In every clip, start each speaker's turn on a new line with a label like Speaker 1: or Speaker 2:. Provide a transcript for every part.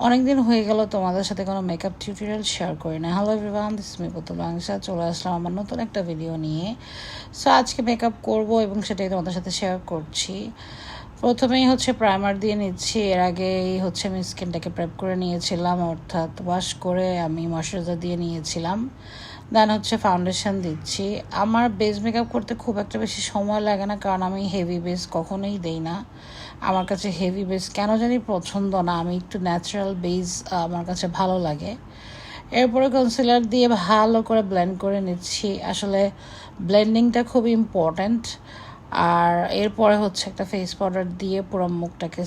Speaker 1: অনেকদিন হয়ে গেল তোমাদের সাথে কোনো মেকআপ টিউটোরিয়াল শেয়ার করি না। হ্যালো এভরিওয়ান, দিস মি পুতুল বাংসা, চলে আসলাম আমার নতুন একটা ভিডিও নিয়ে। সো আজকে মেকআপ করব এবং সেটাই তোমাদের সাথে শেয়ার করছি। প্রথমেই হচ্ছে প্রাইমার দিয়ে নিচ্ছি। এর আগেই হচ্ছে আমি স্কিনটাকে প্রেপ করে নিয়েছিলাম, অর্থাৎ ওয়াশ করে আমি ময়শ্চারাইজার দিয়ে নিয়েছিলাম। দেন হচ্ছে ফাউন্ডেশন দিচ্ছি। আমার বেস মেকআপ করতে খুব একটা বেশি সময় লাগে না, কারণ আমি হেভি বেস কখনোই দেই না। আমার কাছে হেভি বেস কেন জানি পছন্দ না, আমি একটু ন্যাচারাল বেস আমার কাছে ভালো লাগে। এরপরে কনসিলার দিয়ে ভালো করে ব্লেন্ড করে নিচ্ছি। আসলে ব্লেন্ডিংটা খুব ইম্পর্ট্যান্ট। আর এরপরে হচ্ছে একটা ফেস পাউডার দিয়ে পুরো মুখটাকে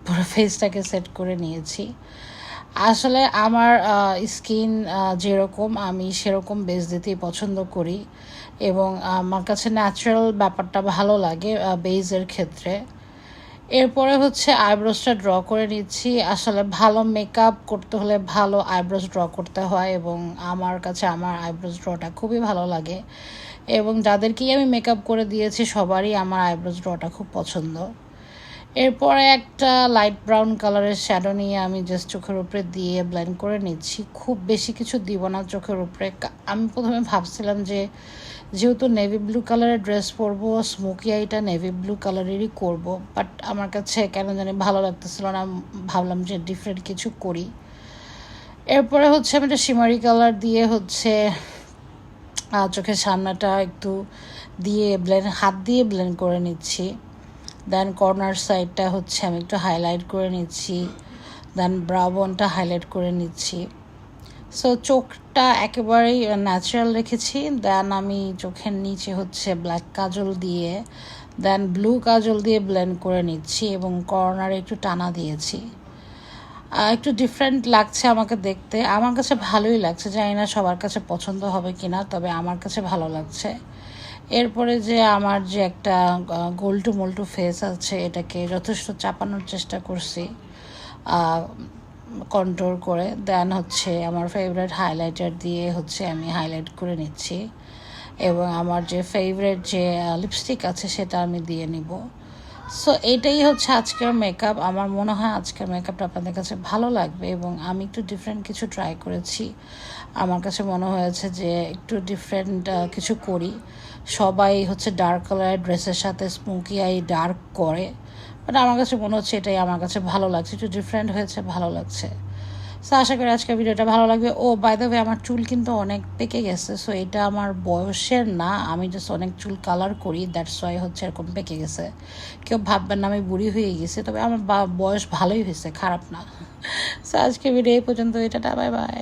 Speaker 1: পুরো ফেসটাকে সেট করে নিয়েছি। আসলে আমার স্কিন যেরকম, আমি সেরকম বেস দিতেই পছন্দ করি এবং আমার কাছে ন্যাচারাল ব্যাপারটা ভালো লাগে বেসের ক্ষেত্রে। এরপরে হচ্ছে আইব্রোসটা ড্র করে নিচ্ছি। আসলে ভালো মেকআপ করতে হলে ভালো আইব্রোস ড্র করতে হয় এবং আমার কাছে আমার আইব্রোস ড্রটা খুবই ভালো লাগে এবং যাদেরকেই আমি মেকআপ করে দিয়েছি সবারই আমার আইব্রোস ড্রটা খুব পছন্দ। এরপরে একটা লাইট ব্রাউন কালারের শ্যাডো নিয়ে আমি জাস্ট চোখের উপরে দিয়ে ব্লেন্ড করে নিচ্ছি। খুব বেশি কিছু দিব না চোখের উপরে। আমি প্রথমে ভাবছিলাম যে যেহেতু নেভি ব্লু কালারের ড্রেস পরবো, স্মোকি আইটা নেভি ব্লু কালারেরই করব, বাট আমার কাছে কেন জানি ভালো লাগতেছিল না। ভাবলাম যে ডিফারেন্ট কিছু করি। এরপরে হচ্ছে আমি একটা শিমারি কালার দিয়ে হচ্ছে চোখের সামনাটা একটু দিয়ে হাত দিয়ে ব্লেন্ড করে নিচ্ছি। দেন কর্নার সাইডটা হচ্ছে আমি একটু হাইলাইট করে নিচ্ছি। দেন ব্রাউনটা হাইলাইট করে নিচ্ছি। সো চোখটা একেবারেই ন্যাচারাল রেখেছি। দেন আমি চোখের নিচে হচ্ছে ব্ল্যাক কাজল দিয়ে দেন ব্লু কাজল দিয়ে ব্লেন্ড করে নিচ্ছি এবং কর্নারে একটু টানা দিয়েছি। একটু ডিফারেন্ট লাগছে আমাকে দেখতে, আমার কাছে ভালোই লাগছে। জানি না সবার কাছে পছন্দ হবে কি না, তবে আমার কাছে ভালো লাগছে। এরপরে যে আমার যে একটা গোল্টু মোল্টু ফেস আছে, এটাকে যথেষ্ট চাপানোর চেষ্টা করছি কন্ট্রোল করে। দেন হচ্ছে আমার ফেভারিট হাইলাইটার দিয়ে হচ্ছে আমি হাইলাইট করে নিচ্ছি এবং আমার যে ফেভারিট যে লিপস্টিক আছে সেটা আমি দিয়ে নিব। সো এটাই হচ্ছে আজকের মেকআপ। আমার মনে হয় আজকের মেকআপটা আপনাদের কাছে ভালো লাগবে এবং আমি একটু ডিফারেন্ট কিছু ট্রাই করেছি। আমার কাছে মনে হয়েছে যে একটু ডিফারেন্ট কিছু করি। সবাই হচ্ছে ডার্ক কালারের ড্রেসের সাথে স্মোকি আই ডার্ক করে, বাট আমার কাছে মনে হচ্ছে এটাই আমার কাছে ভালো লাগছে, একটু ডিফারেন্ট হয়েছে, ভালো লাগছে। সো আশা করি আজকের ভিডিওটা ভালো লাগবে। ও বাই দ্য ওয়ে, আমার চুল কিন্তু অনেক পেকে গেছে। সো এটা আমার বয়সের না, আমি জাস্ট অনেক চুল কালার করি, দ্যাটস ওয়াই হচ্ছে এরকম পেকে গেছে। কেউ ভাববেন না আমি বুড়ি হয়ে গেছি, তবে আমার বয়স ভালোই হয়েছে, খারাপ না। সো আজকে ভিডিও এই পর্যন্ত। এটা বাই বাই।